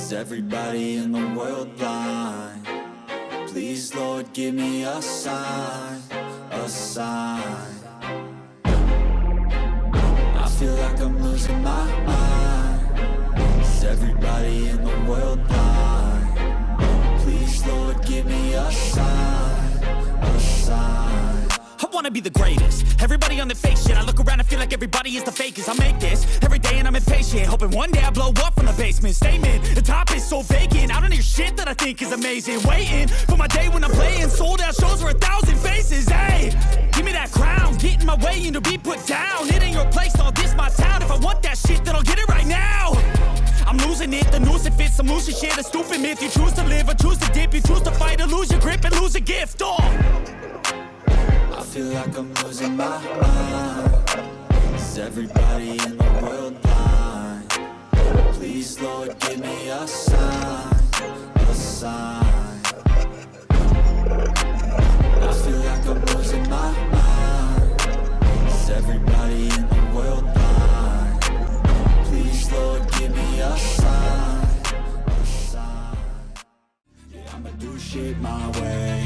Is everybody in the world blind? Please, Lord, give me a sign, a sign. I feel like I'm losing my mind. Is everybody in the world blind? Please, Lord, give me a sign, a sign. I wanna be the greatest. Everybody on the fake shit. I look around and feel like everybody is the fakest. I make this every day and I'm impatient, hoping one day I blow up from the basement. Statement, the top is so vacant. I don't hear shit that I think is amazing. Waiting for my day when I'm playing sold out shows for 1,000 faces. Hey, give me that crown, get in my way and to be put down. It ain't your place, all this my town. If I want that shit, then I'll get it right now. I'm losing it, the noose it fits. I'm losing shit, a stupid myth. You choose to live or choose to dip. You choose to fight or lose your grip and lose a gift. I feel like I'm losing my mind. Is everybody in the world blind? Please, Lord, give me a sign, a sign. I feel like I'm losing my mind. Is everybody in the world blind? Please, Lord, give me a sign, a sign. Yeah, I'ma do shit my way,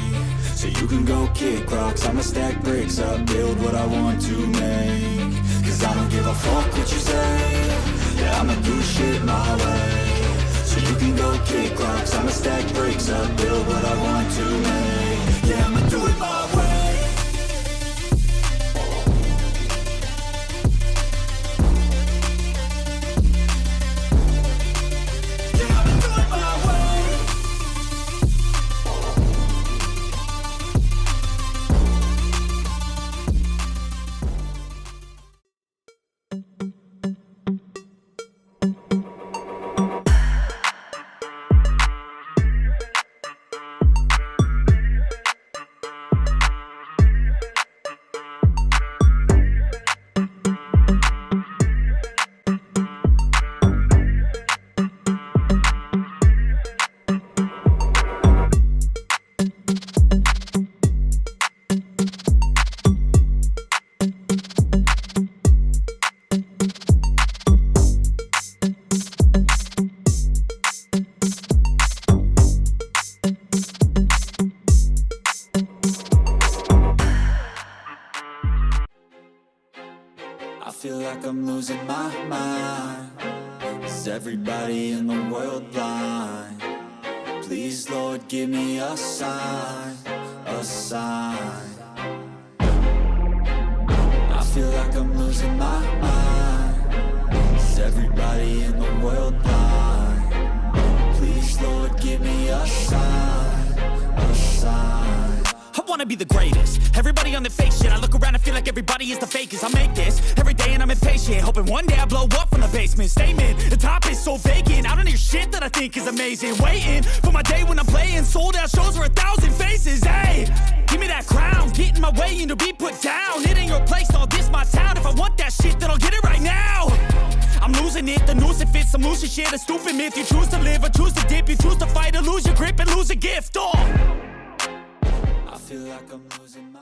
so you can go kick rocks. I'ma stack bricks up, build what I want to make. Cause I don't give a fuck what you say. Yeah, I'ma do shit my way, so you can go kick rocks. I'ma stack bricks up, build what I want to make. Yeah, I'ma do it my way. I feel like I'm losing my mind. Is everybody in the world blind? Please, Lord, give me a sign, a sign. I feel like I'm losing my mind. Is everybody in the world blind? Please, Lord, give me a sign, a sign. I wanna be the greatest. Everybody on the fake shit. I look around and feel like everybody is the fakest. I make this every day and I'm impatient, hoping one day I blow up from the basement. Statement, the top is so vacant. I don't hear shit that I think is amazing. Waiting for my day when I'm playing sold out shows for 1,000 faces. Hey, give me that crown, get in my way and to be put down. It ain't your place, all this my town. If I want that shit, then I'll get it right now. I'm losing it, the noose it fits. I'm losing shit, a stupid myth. You choose to live or choose to dip. You choose to fight or lose your grip and lose a gift. I feel like I'm losing my